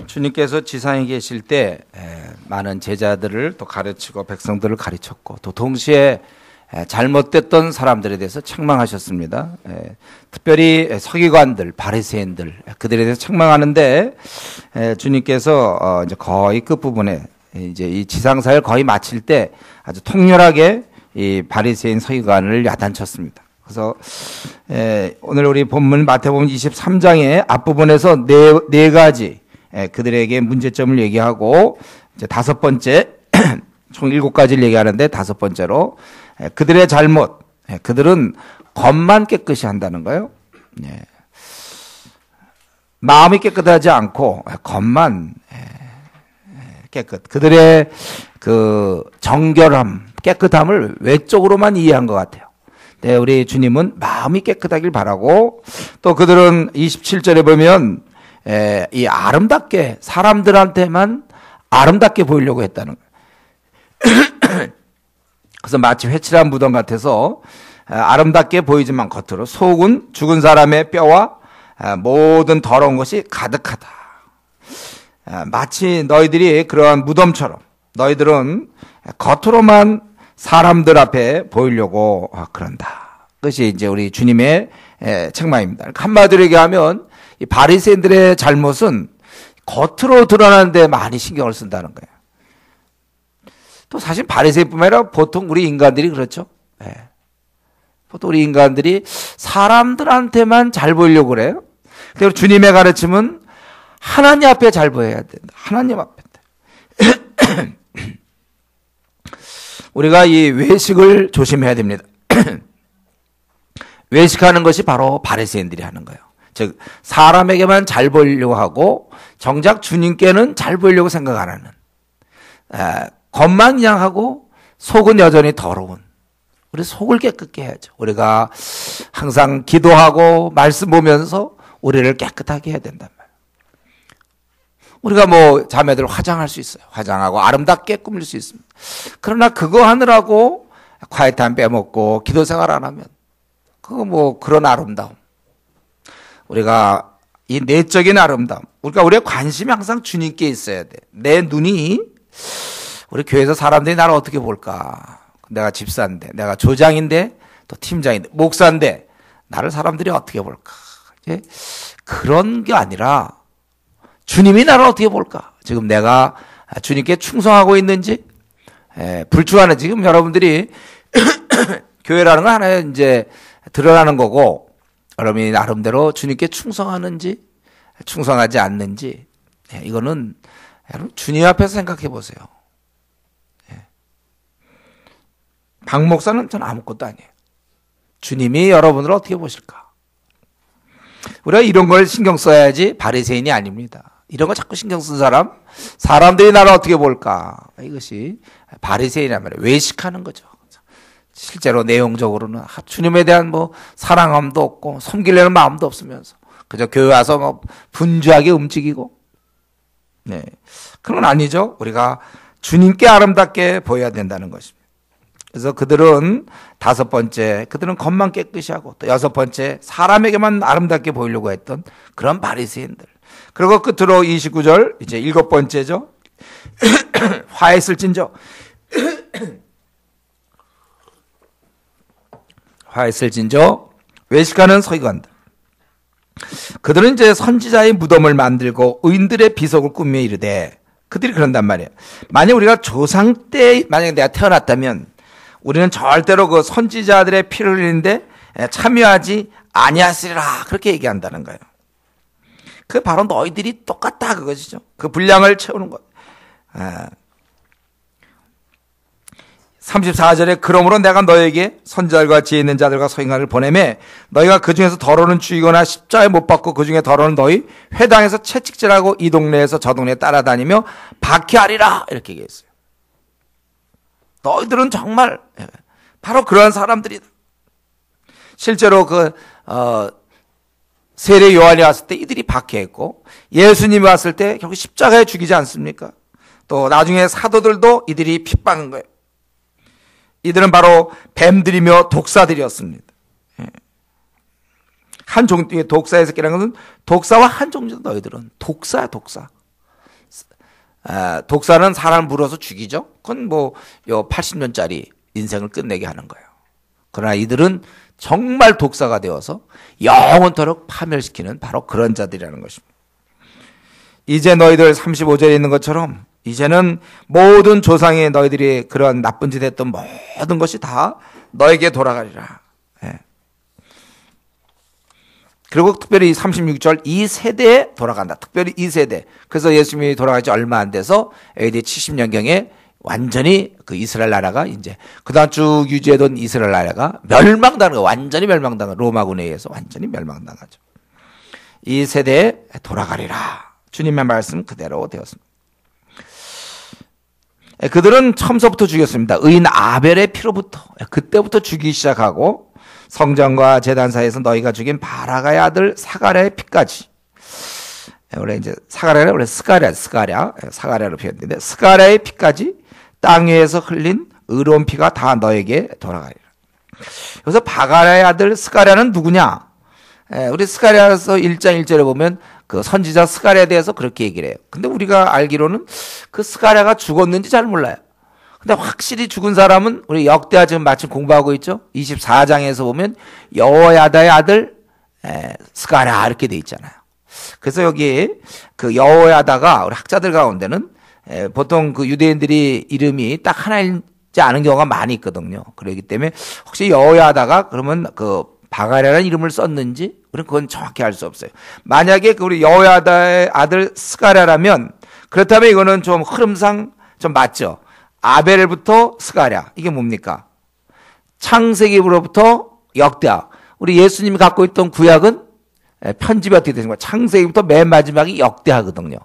주님께서 지상에 계실 때 많은 제자들을 또 가르치고 백성들을 가르쳤고 또 동시에 잘못됐던 사람들에 대해서 책망하셨습니다. 특별히 서기관들, 바리새인들 그들에 대해서 책망하는데 주님께서 이제 거의 끝부분에 이제 이 지상사를 거의 마칠 때 아주 통렬하게 이 바리새인 서기관을 야단쳤습니다. 그래서 오늘 우리 본문 마태복음 23장의 앞부분에서 네 가지 그들에게 문제점을 얘기하고 이제 다섯 번째 총 7가지를 얘기하는데 다섯 번째로 그들의 잘못, 그들은 겉만 깨끗이 한다는 거예요. 마음이 깨끗하지 않고 겉만 깨끗. 그들의 그 정결함, 깨끗함을 외적으로만 이해한 것 같아요. 네, 우리 주님은 마음이 깨끗하길 바라고 또 그들은 27절에 보면 이 아름답게 사람들한테만 아름답게 보이려고 했다는 거예요. 그래서 마치 회칠한 무덤 같아서 아름답게 보이지만 겉으로 속은 죽은 사람의 뼈와 모든 더러운 것이 가득하다. 마치 너희들이 그러한 무덤처럼 너희들은 겉으로만 사람들 앞에 보이려고 그런다. 그것이 이제 우리 주님의 책망입니다. 한마디로 얘기하면 이 바리새인들의 잘못은 겉으로 드러나는데 많이 신경을 쓴다는 거예요. 또 사실 바리새인뿐만 아니라 보통 우리 인간들이 그렇죠. 보통 우리 인간들이 사람들한테만 잘 보이려고 그래요. 그리고 주님의 가르침은 하나님 앞에 잘 보여야 된다. 하나님 앞에. 우리가 이 외식을 조심해야 됩니다. 외식하는 것이 바로 바리새인들이 하는 거예요. 즉 사람에게만 잘 보이려고 하고 정작 주님께는 잘 보이려고 생각 안 하는 겉만 그냥 하고 속은 여전히 더러운 우리 속을 깨끗게 해야죠. 우리가 항상 기도하고 말씀 보면서 우리를 깨끗하게 해야 된단 말이에요. 우리가 뭐 자매들 화장할 수 있어요. 화장하고 아름답게 꾸밀 수 있습니다. 그러나 그거 하느라고 콰이트함 빼먹고 기도 생활 안 하면 그거 뭐 그런 아름다움. 우리가 이 내적인 아름다움. 우리의 관심이 항상 주님께 있어야 돼. 내 눈이 우리 교회에서 사람들이 나를 어떻게 볼까? 내가 집사인데, 내가 조장인데, 또 팀장인데, 목사인데 나를 사람들이 어떻게 볼까? 그런 게 아니라 주님이 나를 어떻게 볼까? 지금 내가 주님께 충성하고 있는지, 불충하는 지금 여러분들이 교회라는 건 하나의 이제 드러나는 거고, 여러분이 나름대로 주님께 충성하는지, 충성하지 않는지, 이거는 여러분 주님 앞에서 생각해 보세요. 박 목사는 전 아무것도 아니에요. 주님이 여러분을 어떻게 보실까? 우리가 이런 걸 신경 써야지 바리새인이 아닙니다. 이런 거 자꾸 신경 쓴 사람들이 나를 어떻게 볼까? 이것이 바리새인이란 말이에요. 외식하는 거죠. 실제로 내용적으로는 주님에 대한 뭐 사랑함도 없고 섬기려는 마음도 없으면서 그저 교회 와서 뭐 분주하게 움직이고, 그건 아니죠. 우리가 주님께 아름답게 보여야 된다는 것입니다. 그래서 그들은 다섯 번째, 그들은 겉만 깨끗이 하고 또 여섯 번째, 사람에게만 아름답게 보이려고 했던 그런 바리새인들. 그리고 끝으로 29절, 이제 일곱 번째죠. 화했을진저. 화했을진저 외식하는 서기관들. 그들은 이제 선지자의 무덤을 만들고 의인들의 비석을 꾸며 이르되, 그들이 그런단 말이에요. 만약 우리가 조상 때 만약에 내가 태어났다면 우리는 절대로 그 선지자들의 피를 흘리는데 참여하지 아니하시리라, 그렇게 얘기한다는 거예요. 그 바로 너희들이 똑같다 그것이죠. 그 분량을 채우는 것. 34절에 그러므로 내가 너에게 선지자들과 지혜 있는 자들과 서기관을 보내매 너희가 그 중에서 더러는 죽이거나 십자가에 못 박고 그 중에 더러는 너희 회당에서 채찍질하고 이 동네에서 저 동네에 따라다니며 박해하리라, 이렇게 얘기했어요. 너희들은 정말 바로 그러한 사람들이다. 실제로 세례 요한이 왔을 때 이들이 박해했고 예수님이 왔을 때 결국 십자가에 죽이지 않습니까? 또 나중에 사도들도 이들이 핍박한 거예요. 이들은 바로 뱀들이며 독사들이었습니다. 한 종류의 독사의 새끼라는 것은 독사와 한 종류다. 너희들은 독사야, 독사. 독사는 사람 물어서 죽이죠. 그건 뭐 80년짜리 인생을 끝내게 하는 거예요. 그러나 이들은 정말 독사가 되어서 영원토록 파멸시키는 바로 그런 자들이라는 것입니다. 이제 너희들 35절에 있는 것처럼 이제는 모든 조상의 너희들이 그런 나쁜 짓 했던 모든 것이 다 너에게 돌아가리라. 예. 그리고 특별히 36절 이 세대에 돌아간다. 특별히 이 세대. 그래서 예수님이 돌아가지 얼마 안 돼서 AD 70년경에 완전히 그 이스라엘 나라가 이제 그다음 쭉 유지해둔 이스라엘 나라가 멸망당하는 거예요. 완전히 멸망당한 로마군에 의해서 완전히 멸망당하죠. 이 세대에 돌아가리라. 주님의 말씀 그대로 되었습니다. 그들은 처음서부터 죽였습니다. 의인 아벨의 피로부터 그때부터 죽이기 시작하고 성전과 제단사에서 너희가 죽인 바라가의 아들 사가랴의 피까지. 원래 이제 사가랴는 원래 스가랴로 표현되는데 스가랴의 피까지 땅 위에서 흘린 의로운 피가 다 너에게 돌아가리라. 여기서 바가랴의 아들 스가랴는 누구냐? 우리 스가랴서 1장 1절에 보면 그 선지자 스가랴에 대해서 그렇게 얘기를 해요. 근데 우리가 알기로는 그 스가랴가 죽었는지 잘 몰라요. 근데 확실히 죽은 사람은 우리 역대하 지금 마침 공부하고 있죠. 24장에서 보면 여호야다의 아들 스가랴 이렇게 돼 있잖아요. 그래서 여기 그 여호야다가 우리 학자들 가운데는 보통 그 유대인들이 이름이 딱 하나이지 않은 경우가 많이 있거든요. 그렇기 때문에 혹시 여호야다가 그러면 그 바가랴라는 이름을 썼는지 우리는 그건 정확히 알 수 없어요. 만약에 그 우리 여호야다의 아들 스가랴라면 그렇다면 이거는 좀 흐름상 좀 맞죠. 아벨부터 스가랴 이게 뭡니까? 창세기로부터 역대하. 우리 예수님이 갖고 있던 구약은 편집이 어떻게 되는 거야? 창세기부터 맨 마지막이 역대하거든요.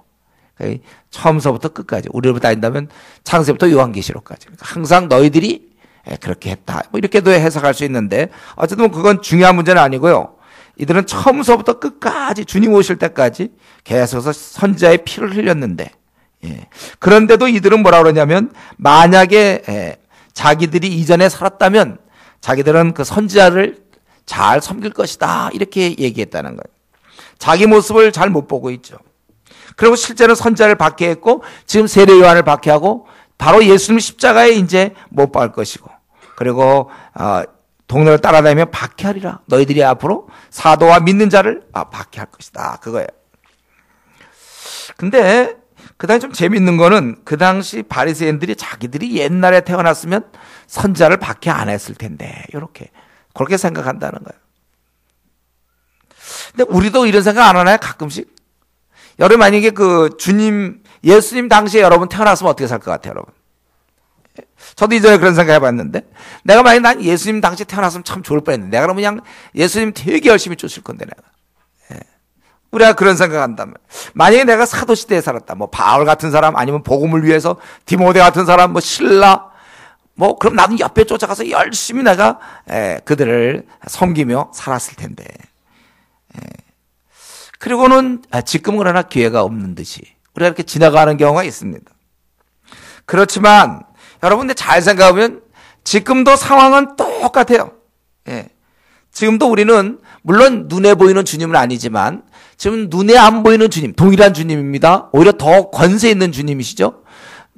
처음서부터 끝까지. 우리로 따진다면 창세부터 요한계시록까지. 항상 너희들이 그렇게 했다. 뭐 이렇게도 해석할 수 있는데 어쨌든 그건 중요한 문제는 아니고요. 이들은 처음서부터 끝까지 주님 오실 때까지 계속해서 선지자의 피를 흘렸는데 그런데도 이들은 뭐라 그러냐면 만약에 자기들이 이전에 살았다면 자기들은 그 선지자를 잘 섬길 것이다 이렇게 얘기했다는 거예요. 자기 모습을 잘 못 보고 있죠. 그리고 실제로 선지자를 박해했고 지금 세례 요한을 박해하고 바로 예수님 십자가에 이제 못 박을 것이고 그리고 동네를 따라다니며 박해하리라. 너희들이 앞으로 사도와 믿는 자를 박해할 것이다. 그거예요. 근데 그 당시 좀 재밌는 거는 그 당시 바리새인들이 자기들이 옛날에 태어났으면 선지자를 박해 안 했을 텐데 이렇게 그렇게 생각한다는 거예요. 근데 우리도 이런 생각 안 하나요? 가끔씩? 여러분 만약에 그 예수님 당시에 여러분 태어났으면 어떻게 살 것 같아요, 여러분? 저도 이전에 그런 생각 해봤는데 내가 만약에 난 예수님 당시에 태어났으면 참 좋을 뻔했는데 내가 그러면 그냥 예수님 되게 열심히 쫓을 건데 내가. 우리가 그런 생각한다면 만약에 내가 사도시대에 살았다. 뭐 바울 같은 사람 아니면 복음을 위해서 디모데 같은 사람 뭐 신라 뭐 그럼 나는 옆에 쫓아가서 열심히 내가 그들을 섬기며 살았을 텐데. 그리고는 지금은 그러나 기회가 없는 듯이 우리가 이렇게 지나가는 경우가 있습니다. 그렇지만 여러분들 잘 생각하면 지금도 상황은 똑같아요. 지금도 우리는 물론 눈에 보이는 주님은 아니지만 지금 눈에 안 보이는 주님, 동일한 주님입니다. 오히려 더 권세 있는 주님이시죠.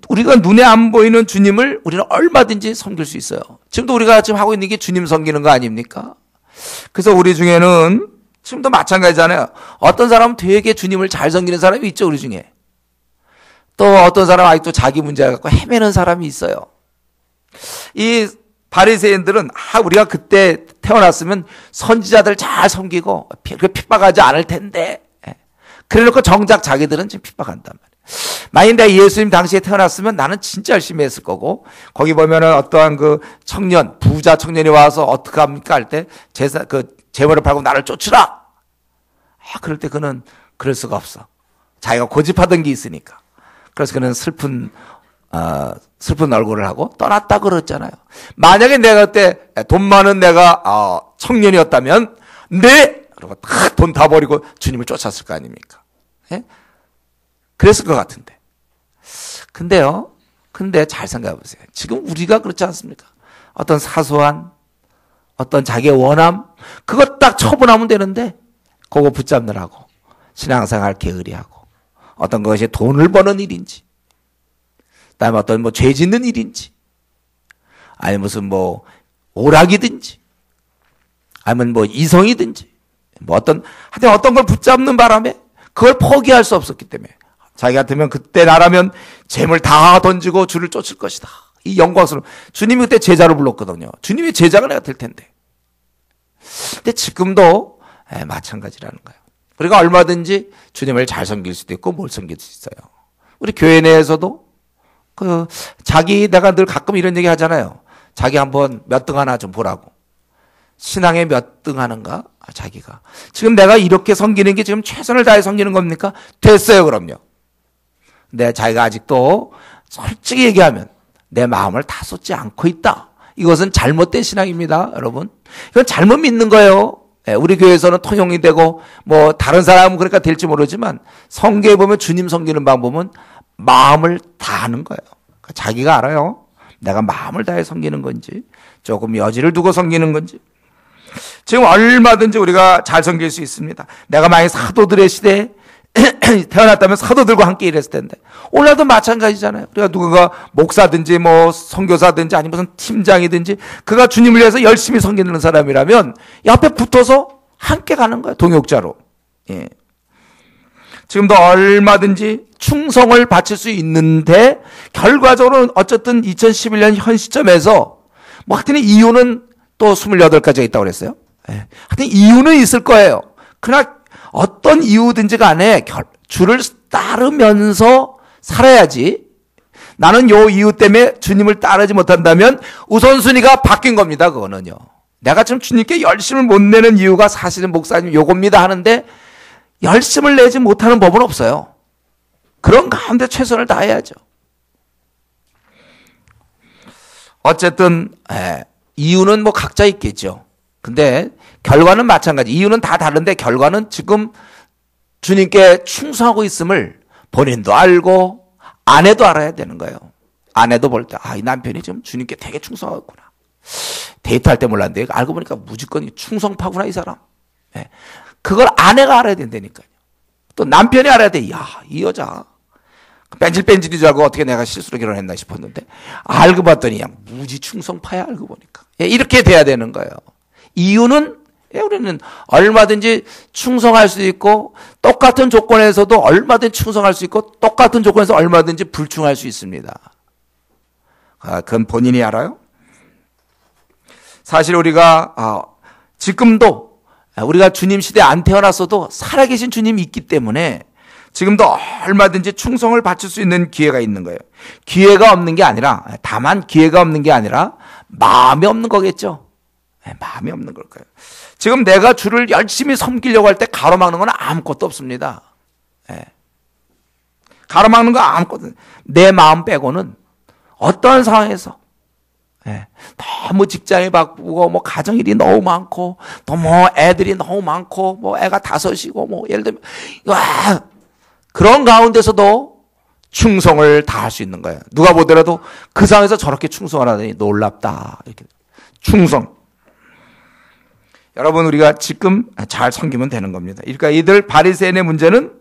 우리가 눈에 안 보이는 주님을 우리는 얼마든지 섬길 수 있어요. 지금도 우리가 지금 하고 있는 게 주님 섬기는 거 아닙니까? 그래서 우리 중에는 지금도 마찬가지잖아요. 어떤 사람은 되게 주님을 잘 섬기는 사람이 있죠, 우리 중에. 또 어떤 사람은 아직도 자기 문제 갖고 헤매는 사람이 있어요. 이 바리새인들은 우리가 그때 태어났으면 선지자들 잘 섬기고 핍박하지 않을 텐데 그래놓고 정작 자기들은 지금 핍박한단 말이에요. 만약 내가 예수님 당시에 태어났으면 나는 진짜 열심히 했을 거고 거기 보면은 어떠한 그 청년 부자 청년이 와서 어떡합니까 할 때 재물을 팔고 나를 쫓으라. 그럴 때 그는 그럴 수가 없어. 자기가 고집하던 게 있으니까. 그래서 그는 슬픈 얼굴을 하고 떠났다 그랬잖아요. 만약에 내가 그때 돈 많은 내가 청년이었다면 그리고 돈 다 버리고 주님을 쫓았을 거 아닙니까? 그랬을 것 같은데. 근데 잘 생각해 보세요. 지금 우리가 그렇지 않습니까? 어떤 사소한 어떤 자기의 원함 그거 딱 처분하면 되는데 그거 붙잡느라고 신앙생활 게으리하고 어떤 것이 돈을 버는 일인지, 그다음에 어떤 뭐 죄 짓는 일인지, 아니 무슨 뭐 오락이든지, 아니면 뭐 이성이든지, 뭐 하여튼 어떤 걸 붙잡는 바람에 그걸 포기할 수 없었기 때문에 자기 같으면 그때 나라면 재물 다 던지고 주를 쫓을 것이다. 이 영광스러운 주님이 그때 제자로 불렀거든요. 주님의 제자가 내가 될 텐데. 근데 지금도 마찬가지라는 거예요. 우리가 얼마든지 주님을 잘 섬길 수도 있고 못 섬길 수 있어요. 우리 교회 내에서도 내가 늘 가끔 이런 얘기 하잖아요. 자기 한번 몇 등 하나 좀 보라고. 신앙에 몇 등 하는가? 자기가. 지금 내가 이렇게 섬기는 게 지금 최선을 다해 섬기는 겁니까? 됐어요, 그럼요. 근데 자기가 아직도 솔직히 얘기하면 내 마음을 다 쏟지 않고 있다. 이것은 잘못된 신앙입니다, 여러분. 이건 잘못 믿는 거예요. 우리 교회에서는 통용이 되고 뭐 다른 사람은 그러니까 될지 모르지만 성경에 보면 주님 섬기는 방법은 마음을 다하는 거예요. 그러니까 자기가 알아요. 내가 마음을 다해 섬기는 건지 조금 여지를 두고 섬기는 건지. 지금 얼마든지 우리가 잘 섬길 수 있습니다. 내가 만약 사도들의 시대에 태어났다면 사도들과 함께 일했을 텐데 오늘도 마찬가지잖아요. 우리가 누군가 목사든지 뭐 선교사든지 아니면 무슨 팀장이든지 그가 주님을 위해서 열심히 섬기는 사람이라면 옆에 붙어서 함께 가는 거예요. 동역자로. 예. 지금도 얼마든지 충성을 바칠 수 있는데 결과적으로는 어쨌든 2011년 현 시점에서 뭐 하여튼 이유는 또 28가지가 있다고 그랬어요. 예. 하여튼 이유는 있을 거예요. 그러나 어떤 이유든지 간에 주를 따르면서 살아야지. 나는 요 이유 때문에 주님을 따르지 못한다면 우선순위가 바뀐 겁니다. 그거는요. 내가 지금 주님께 열심을 못 내는 이유가 사실은 목사님 요겁니다 하는데 열심을 내지 못하는 법은 없어요. 그런 가운데 최선을 다해야죠. 어쨌든 이유는 뭐 각자 있겠죠. 근데 결과는 마찬가지. 이유는 다 다른데 결과는 지금 주님께 충성하고 있음을 본인도 알고 아내도 알아야 되는 거예요. 아내도 볼 때 이 남편이 지금 주님께 되게 충성하고 있구나. 데이트할 때 몰랐는데 알고 보니까 무조건 충성파구나 이 사람. 그걸 아내가 알아야 된다니까요. 또 남편이 알아야 돼. 이 여자 뺀질뺀질인 줄 알고 어떻게 내가 실수로 결혼했나 싶었는데 알고 봤더니 그냥 무지 충성파야. 알고 보니까 이렇게 돼야 되는 거예요. 이유는 우리는 얼마든지 충성할 수 있고 똑같은 조건에서도 얼마든지 충성할 수 있고 똑같은 조건에서 얼마든지 불충할 수 있습니다. 그건 본인이 알아요. 사실 우리가 지금도 우리가 주님 시대에 안 태어났어도 살아계신 주님이 있기 때문에 지금도 얼마든지 충성을 바칠 수 있는 기회가 있는 거예요. 기회가 없는 게 아니라 다만 기회가 없는 게 아니라 마음이 없는 거겠죠. 마음이 없는 걸 거예요. 지금 내가 주를 열심히 섬기려고 할 때 가로막는 건 아무것도 없습니다. 가로막는 거 아무것도 없어요. 내 마음 빼고는 어떠한 상황에서 너무 직장이 바쁘고 뭐 가정일이 너무 많고 또 뭐 애들이 너무 많고 뭐 애가 5이고 뭐 예를 들면 그런 가운데서도 충성을 다할 수 있는 거예요. 누가 보더라도 그 상황에서 저렇게 충성을 하더니 놀랍다. 이렇게 충성. 여러분 우리가 지금 잘 섬기면 되는 겁니다. 그러니까 이들 바리새인의 문제는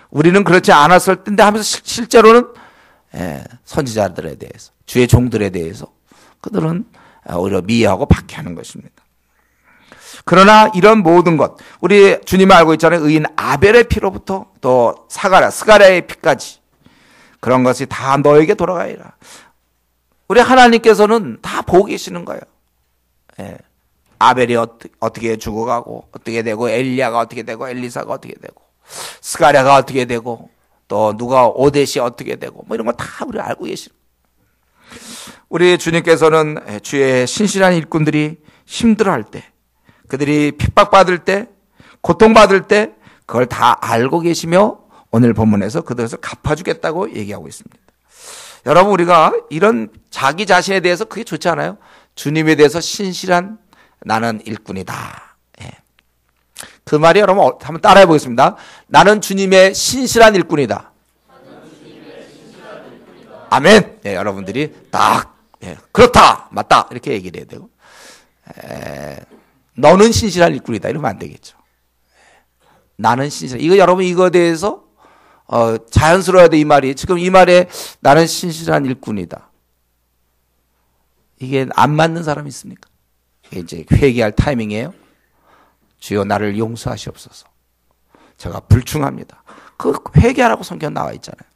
우리는 그렇지 않았을 텐데 하면서 실제로는 선지자들에 대해서 주의 종들에 대해서 그들은 오히려 미워하고 박해하는 것입니다. 그러나 이런 모든 것 우리 주님이 알고 있잖아요. 의인 아벨의 피로부터 또 스가랴의 피까지 그런 것이 다 너에게 돌아가리라. 우리 하나님께서는 다 보고 계시는 거예요. 아벨이 어떻게 죽어가고 어떻게 되고 엘리야가 어떻게 되고 엘리사가 어떻게 되고 스가랴가 어떻게 되고 또 누가 오데시 어떻게 되고 뭐 이런 거 다 우리 알고 계시는 거예요. 우리 주님께서는 주의 신실한 일꾼들이 힘들어할 때 그들이 핍박받을 때 고통받을 때 그걸 다 알고 계시며 오늘 본문에서 그들에서 갚아주겠다고 얘기하고 있습니다. 여러분 우리가 이런 자기 자신에 대해서 그게 좋지 않아요? 주님에 대해서 신실한 나는 일꾼이다. 그 말이 여러분 한번 따라해 보겠습니다. 나는 주님의 신실한 일꾼이다. 아멘. 여러분들이 딱 그렇다 맞다 이렇게 얘기를 해야 되고 너는 신실한 일꾼이다 이러면 안 되겠죠. 나는 신실한 이거 여러분 이거에 대해서 자연스러워야 돼, 이 말이. 지금 이 말에 나는 신실한 일꾼이다. 이게 안 맞는 사람이 있습니까? 이제 회개할 타이밍이에요. 주여 나를 용서하시옵소서. 제가 불충합니다. 그 회개하라고 성경 나와 있잖아요.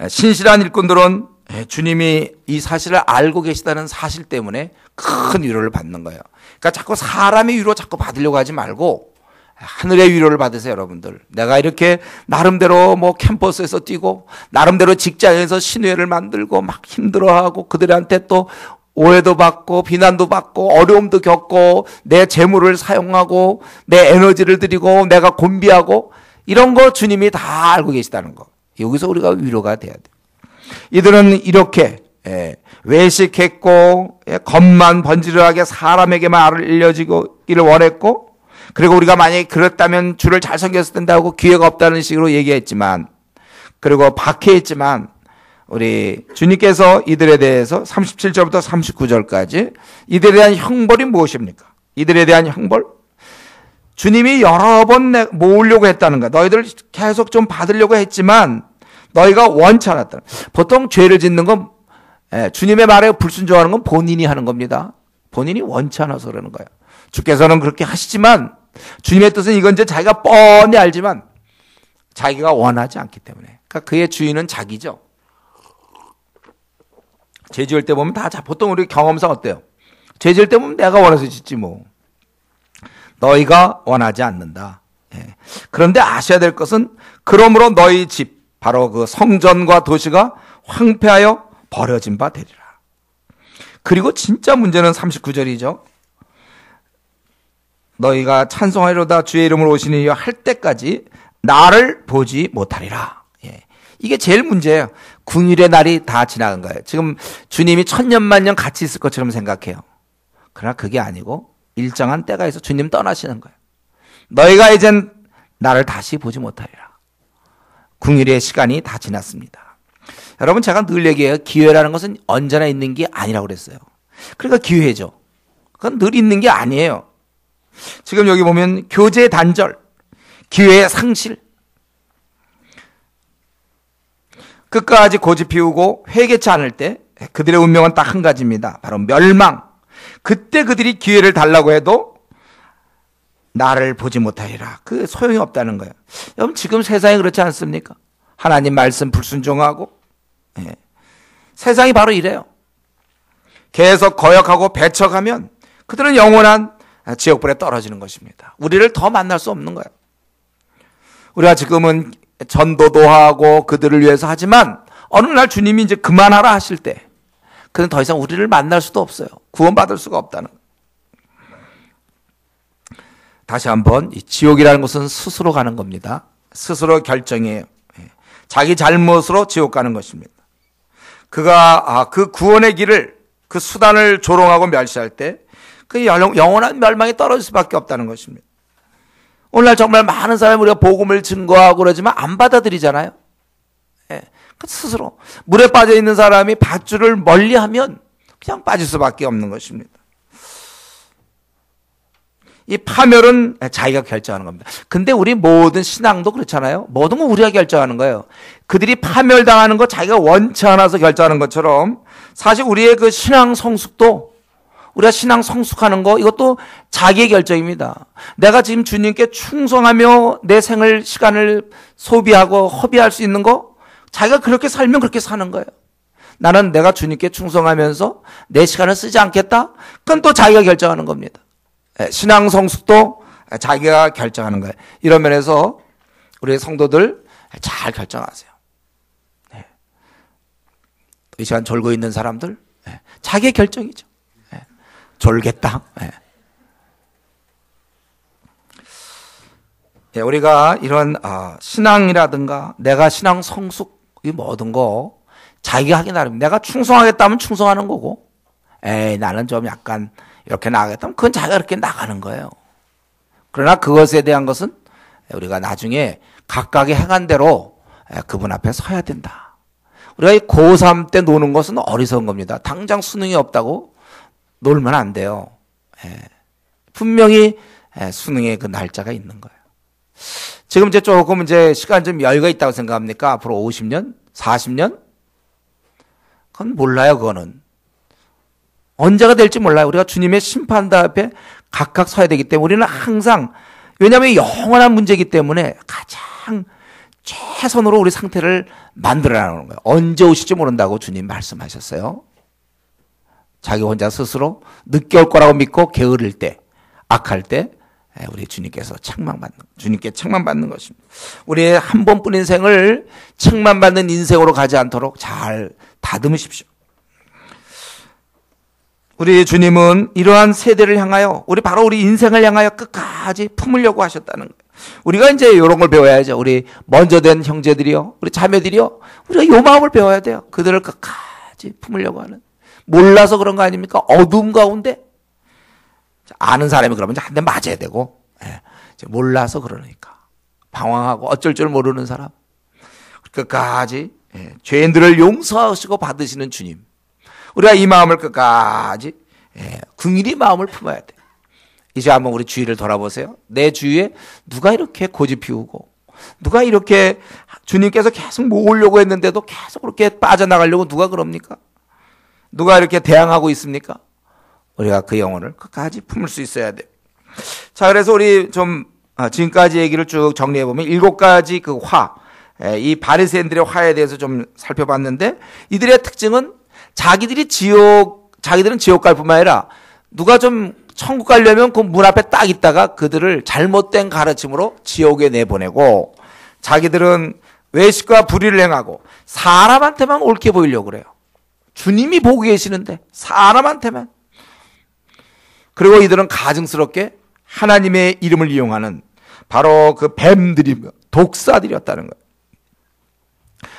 신실한 일꾼들은 주님이 이 사실을 알고 계시다는 사실 때문에 큰 위로를 받는 거예요. 그러니까 자꾸 사람의 위로 자꾸 받으려고 하지 말고 하늘의 위로를 받으세요, 여러분들. 내가 이렇게 나름대로 뭐 캠퍼스에서 뛰고 나름대로 직장에서 신회를 만들고 막 힘들어하고 그들한테 또 오해도 받고 비난도 받고 어려움도 겪고 내 재물을 사용하고 내 에너지를 들이고 내가 곤비하고 이런 거 주님이 다 알고 계시다는 거. 여기서 우리가 위로가 돼야 돼요. 이들은 이렇게 외식했고 겉만 번지르하게 사람에게만 알려지기를 원했고, 그리고 우리가 만약에 그랬다면 주를 잘 섬겼을 텐데 하고 기회가 없다는 식으로 얘기했지만, 그리고 박해했지만 우리 주님께서 이들에 대해서 37절부터 39절까지 이들에 대한 형벌이 무엇입니까? 이들에 대한 형벌? 주님이 여러 번 모으려고 했다는 거야. 너희들 계속 좀 받으려고 했지만 너희가 원치 않았다. 보통 죄를 짓는 건 주님의 말에 불순종하는 건 본인이 하는 겁니다. 본인이 원치 않아서 그러는 거예요. 주께서는 그렇게 하시지만 주님의 뜻은 이건 이제 자기가 뻔히 알지만 자기가 원하지 않기 때문에. 그러니까 그의 주인은 자기죠. 죄 지을 때 보면 다 보통 우리 경험상 어때요? 죄 지을 때 보면 내가 원해서 짓지 뭐. 너희가 원하지 않는다. 그런데 아셔야 될 것은 그러므로 너희 집 바로 그 성전과 도시가 황폐하여 버려진 바 되리라. 그리고 진짜 문제는 39절이죠. 너희가 찬송하리로다 주의 이름으로 오시니 할 때까지 나를 보지 못하리라. 이게 제일 문제예요. 궁일의 날이 다 지나간 거예요. 지금 주님이 천년만년 같이 있을 것처럼 생각해요. 그러나 그게 아니고 일정한 때가 있어 주님 떠나시는 거예요. 너희가 이젠 나를 다시 보지 못하리라. 궁일의 시간이 다 지났습니다. 여러분, 제가 늘 얘기해요. 기회라는 것은 언제나 있는 게 아니라고 그랬어요. 그러니까 기회죠. 그건 늘 있는 게 아니에요. 지금 여기 보면 교제 단절, 기회의 상실, 끝까지 고집 피우고 회개치 않을 때 그들의 운명은 딱 한 가지입니다. 바로 멸망. 그때 그들이 기회를 달라고 해도 나를 보지 못하리라. 그 소용이 없다는 거예요. 여러분, 지금 세상이 그렇지 않습니까? 하나님 말씀 불순종하고 세상이 바로 이래요. 계속 거역하고 배척하면 그들은 영원한 지옥불에 떨어지는 것입니다. 우리를 더 만날 수 없는 거예요. 우리가 지금은 전도도 하고 그들을 위해서 하지만 어느 날 주님이 이제 그만하라 하실 때 그는 더 이상 우리를 만날 수도 없어요. 구원받을 수가 없다는 거예요. 다시 한번 이 지옥이라는 것은 스스로 가는 겁니다. 스스로 결정이에요. 자기 잘못으로 지옥 가는 것입니다. 그가 그 구원의 길을, 그 수단을 조롱하고 멸시할 때 그 영원한 멸망에 떨어질 수밖에 없다는 것입니다. 오늘날 정말 많은 사람이 우리가 복음을 증거하고 그러지만 안 받아들이잖아요. 스스로 물에 빠져 있는 사람이 밧줄을 멀리하면 그냥 빠질 수밖에 없는 것입니다. 이 파멸은 자기가 결정하는 겁니다. 근데 우리 모든 신앙도 그렇잖아요. 모든 건 우리가 결정하는 거예요. 그들이 파멸당하는 거 자기가 원치 않아서 결정하는 것처럼 사실 우리의 그 신앙 성숙도, 우리가 신앙 성숙하는 거, 이것도 자기의 결정입니다. 내가 지금 주님께 충성하며 내 생을, 시간을 소비하고 허비할 수 있는 거, 자기가 그렇게 살면 그렇게 사는 거예요. 나는 내가 주님께 충성하면서 내 시간을 쓰지 않겠다? 그건 또 자기가 결정하는 겁니다. 신앙 성숙도 자기가 결정하는 거예요. 이런 면에서 우리 성도들 잘 결정하세요. 이 시간 졸고 있는 사람들, 자기의 결정이죠. 졸겠다. 우리가 이런 신앙이라든가 내가 신앙 성숙, 이 모든 거 자기가 하기 나름. 내가 충성하겠다면 충성하는 거고, 나는 좀 약간 이렇게 나가겠다면 그건 자기가 그렇게 나가는 거예요. 그러나 그것에 대한 것은 우리가 나중에 각각의 행한 대로 그분 앞에 서야 된다. 우리가 이 고3 때 노는 것은 어리석은 겁니다. 당장 수능이 없다고 놀면 안 돼요. 분명히 수능의 그 날짜가 있는 거예요. 지금 이제 조금 이제 시간 좀 여유가 있다고 생각합니까? 앞으로 50년? 40년? 그건 몰라요, 그거는. 언제가 될지 몰라요. 우리가 주님의 심판대 앞에 각각 서야 되기 때문에 우리는 항상, 왜냐하면 영원한 문제이기 때문에 가장 최선으로 우리 상태를 만들어 나가는 거예요. 언제 오실지 모른다고 주님 말씀하셨어요. 자기 혼자 스스로 늦게 올 거라고 믿고 게으를 때, 악할 때 우리 주님께서 주님께 책망받는 것입니다. 우리의 한 번뿐 인생을 책망받는 인생으로 가지 않도록 잘 다듬으십시오. 우리 주님은 이러한 세대를 향하여 바로 우리 인생을 향하여 끝까지 품으려고 하셨다는 거예요. 우리가 이제 이런 걸 배워야죠. 우리 먼저 된 형제들이요, 우리 자매들이요, 우리가 이 마음을 배워야 돼요. 그들을 끝까지 품으려고 하는. 몰라서 그런 거 아닙니까? 어둠 가운데 아는 사람이 그러면 한 대 맞아야 되고, 몰라서 그러니까 방황하고 어쩔 줄 모르는 사람, 끝까지 죄인들을 용서하시고 받으시는 주님, 우리가 이 마음을 끝까지 긍휼히 마음을 품어야 돼. 이제 한번 우리 주위를 돌아보세요. 내 주위에 누가 이렇게 고집 피우고, 누가 이렇게 주님께서 계속 모으려고 했는데도 계속 그렇게 빠져나가려고 누가 그럽니까? 누가 이렇게 대항하고 있습니까? 우리가 그 영혼을 끝까지 품을 수 있어야 돼. 자, 그래서 우리 좀 지금까지 얘기를 쭉 정리해보면 7가지 그 이 바리새인들의 화에 대해서 좀 살펴봤는데, 이들의 특징은 자기들은 지옥 갈 뿐만 아니라 누가 좀 천국 가려면 그 문 앞에 딱 있다가 그들을 잘못된 가르침으로 지옥에 내보내고, 자기들은 외식과 불의를 행하고 사람한테만 옳게 보이려고 그래요. 주님이 보고 계시는데 사람한테만. 그리고 이들은 가증스럽게 하나님의 이름을 이용하는 바로 그 뱀들이며 독사들이었다는 거예요.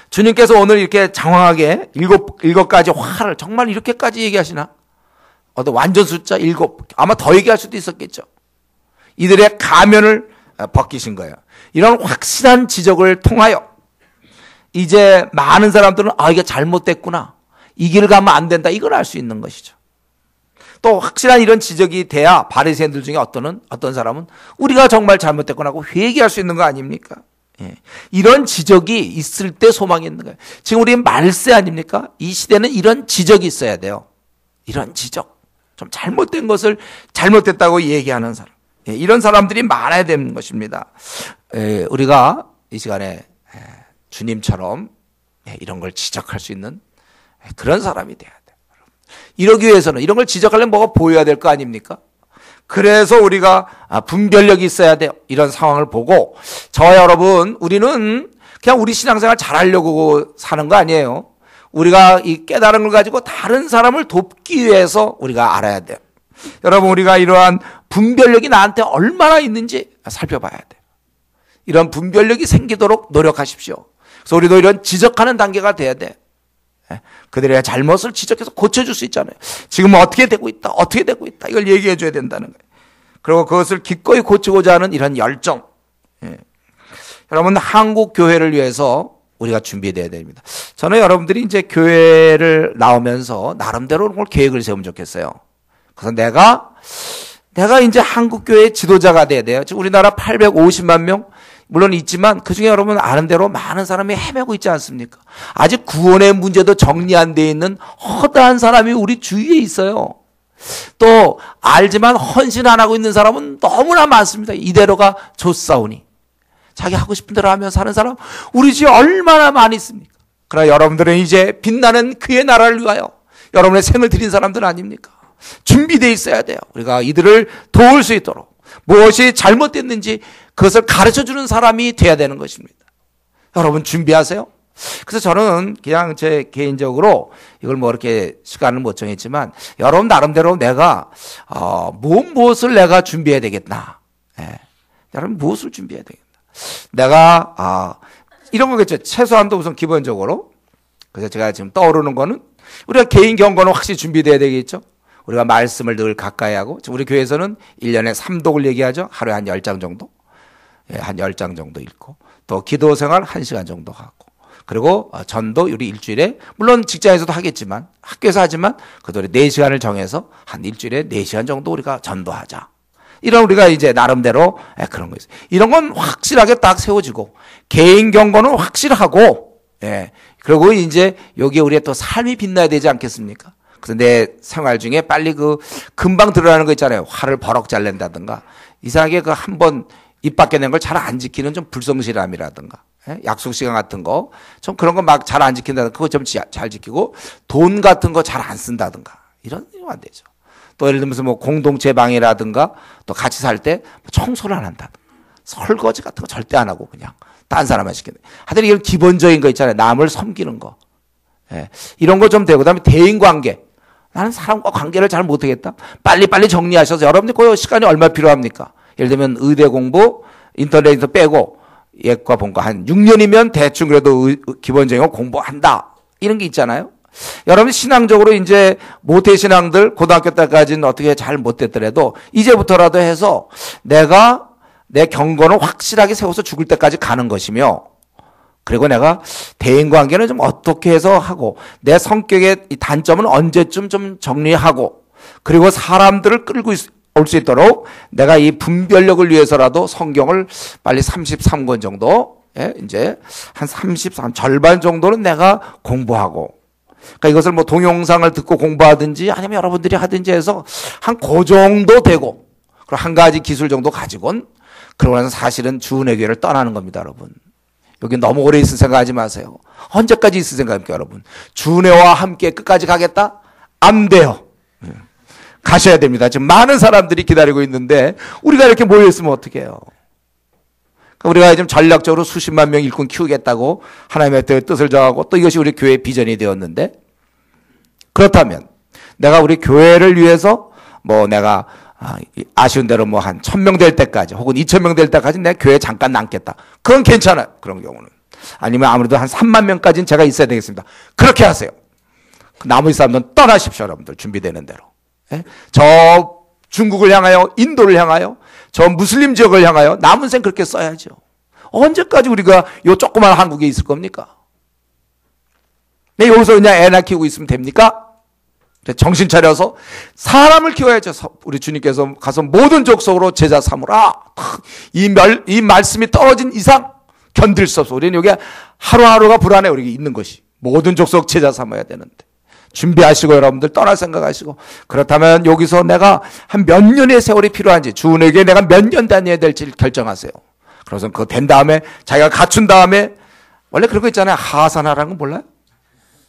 주님께서 오늘 이렇게 장황하게 7가지 화를 정말 이렇게까지 얘기하시나? 완전 숫자 7, 아마 더 얘기할 수도 있었겠죠. 이들의 가면을 벗기신 거예요. 이런 확실한 지적을 통하여 이제 많은 사람들은 이게 잘못됐구나, 이 길을 가면 안 된다, 이걸 알 수 있는 것이죠. 또 확실한 이런 지적이 돼야 바리새인들 중에 어떤 사람은 우리가 정말 잘못됐구나 하고 회개할 수 있는 거 아닙니까? 이런 지적이 있을 때 소망이 있는 거예요. 지금 우리 말세 아닙니까? 이 시대는 이런 지적이 있어야 돼요. 이런 지적, 좀 잘못된 것을 잘못됐다고 얘기하는 사람, 이런 사람들이 많아야 되는 것입니다. 우리가 이 시간에 주님처럼 이런 걸 지적할 수 있는 그런 사람이 돼야 돼요. 이러기 위해서는, 이런 걸 지적하려면 뭐가 보여야 될 거 아닙니까? 그래서 우리가 분별력이 있어야 돼요. 이런 상황을 보고, 저와 여러분, 우리는 그냥 우리 신앙생활 잘하려고 사는 거 아니에요. 우리가 이 깨달은 걸 가지고 다른 사람을 돕기 위해서 우리가 알아야 돼요. 여러분, 우리가 이러한 분별력이 나한테 얼마나 있는지 살펴봐야 돼요. 이런 분별력이 생기도록 노력하십시오. 그래서 우리도 이런 지적하는 단계가 돼야 돼. 그들의 잘못을 지적해서 고쳐줄 수 있잖아요. 지금 어떻게 되고 있다, 이걸 얘기해 줘야 된다는 거예요. 그리고 그것을 기꺼이 고치고자 하는 이런 열정. 여러분, 한국 교회를 위해서 우리가 준비되어야 됩니다. 저는 여러분들이 이제 교회를 나오면서 나름대로 그런 걸 계획을 세우면 좋겠어요. 그래서 내가 이제 한국 교회의 지도자가 돼야 돼요. 지금 우리나라 850만 명 물론 있지만 그중에 여러분 아는 대로 많은 사람이 헤매고 있지 않습니까? 아직 구원의 문제도 정리 안 돼 있는 허다한 사람이 우리 주위에 있어요. 또 알지만 헌신 안 하고 있는 사람은 너무나 많습니다. 이대로가 좋사오니. 자기 하고 싶은 대로 하며 사는 사람 우리 주위에 얼마나 많이 있습니까? 그러나 여러분들은 이제 빛나는 그의 나라를 위하여 여러분의 생을 드린 사람들 아닙니까? 준비되어 있어야 돼요. 우리가 이들을 도울 수 있도록 무엇이 잘못됐는지 그것을 가르쳐주는 사람이 돼야 되는 것입니다. 여러분 준비하세요. 그래서 저는 그냥 제 개인적으로 이걸 뭐 이렇게 시간을 못 정했지만 여러분 나름대로 내가 무엇을 내가 준비해야 되겠나. 여러분 무엇을 준비해야 되겠나. 내가 이런 거겠죠. 최소한도 우선 기본적으로. 그래서 제가 지금 떠오르는 거는 우리가 개인 경건은 확실히 준비돼야 되겠죠. 우리가 말씀을 늘 가까이 하고 우리 교회에서는 1년에 3독을 얘기하죠. 하루에 한 10장 정도. 한 10장 정도 읽고 또 기도 생활 1시간 정도 하고 그리고 전도 우리 일주일에 물론 직장에서도 하겠지만 학교에서 하지만 그들이 4시간을 정해서 한 일주일에 4시간 정도 우리가 전도하자. 이런 우리가 이제 나름대로 그런 거 있어요. 이런 건 확실하게 딱 세워지고 개인 경고는 확실하고 그리고 이제 여기에 우리의 또 삶이 빛나야 되지 않겠습니까? 그래서 내 생활 중에 빨리 금방 드러나는 거 있잖아요. 화를 버럭 잘 낸다든가 이상하게 한 번 입 밖에 낸 걸 잘 안 지키는 좀 불성실함이라든가 약속 시간 같은 거 좀 그런 거 막 잘 안 지킨다든가 그거 좀 잘 지키고 돈 같은 거 잘 안 쓴다든가 이런 안 되죠. 또 예를 들면서 뭐 공동체 방해라든가 또 같이 살 때 청소를 안 한다든가 설거지 같은 거 절대 안 하고 그냥 딴 사람만 시키는. 하여튼 이런 기본적인 거 있잖아요. 남을 섬기는 거. 이런 거 좀 되고 그다음에 대인 관계. 나는 사람과 관계를 잘 못하겠다. 빨리빨리 정리하셔서 여러분들 그 시간이 얼마 필요합니까? 예를 들면 의대 공부 인터넷에서 빼고 예과 본과 한 6년이면 대충 그래도 기본적인 거 공부한다. 이런 게 있잖아요. 여러분 신앙적으로 이제 모태 신앙들 고등학교 때까지는 어떻게 잘 못됐더라도 이제부터라도 해서 내가 내 경건을 확실하게 세워서 죽을 때까지 가는 것이며 그리고 내가 대인관계는 좀 어떻게 해서 하고 내 성격의 이 단점은 언제쯤 좀 정리하고 그리고 사람들을 끌고 올 수 있도록 내가 이 분별력을 위해서라도 성경을 빨리 33권 정도 이제 한 33 절반 정도는 내가 공부하고 그러니까 이것을 뭐 동영상을 듣고 공부하든지 아니면 여러분들이 하든지 해서 한 그 정도 되고 그리고 한 가지 기술 정도 가지고는 그러고 나서 사실은 주은혜 교회를 떠나는 겁니다, 여러분. 여기 너무 오래 있을 생각하지 마세요. 언제까지 있을 생각입니까, 여러분? 주은혜와 함께 끝까지 가겠다? 안 돼요. 가셔야 됩니다. 지금 많은 사람들이 기다리고 있는데 우리가 이렇게 모여있으면 어떻게 해요? 우리가 지금 전략적으로 수십만 명 일꾼 키우겠다고 하나님의 뜻을 정하고 또 이것이 우리 교회의 비전이 되었는데 그렇다면 내가 우리 교회를 위해서 뭐 내가 아쉬운 대로 뭐 한 1000명 될 때까지 혹은 2000명 될 때까지 내가 교회에 잠깐 남겠다. 그건 괜찮아요. 그런 경우는. 아니면 아무래도 한 3만 명까지는 제가 있어야 되겠습니다. 그렇게 하세요. 나머지 사람들은 떠나십시오. 여러분들 준비되는 대로. 저 중국을 향하여 인도를 향하여 저 무슬림 지역을 향하여 남은 생 그렇게 써야죠. 언제까지 우리가 요 조그만 한국에 있을 겁니까? 네, 여기서 그냥 애나 키우고 있으면 됩니까? 정신 차려서 사람을 키워야죠. 우리 주님께서 가서 모든 족속으로 제자 삼으라. 이 말씀이 떨어진 이상 견딜 수 없어. 우리는 여기 하루하루가 불안해. 우리 있는 것이. 모든 족속 제자 삼아야 되는데. 준비하시고 여러분들 떠날 생각하시고 그렇다면 여기서 내가 한 몇 년의 세월이 필요한지 주은에게 내가 몇 년 다녀야 될지 결정하세요. 그래서 그거 된 다음에 자기가 갖춘 다음에 원래 그런 거 있잖아요. 하산하라는 건 몰라요?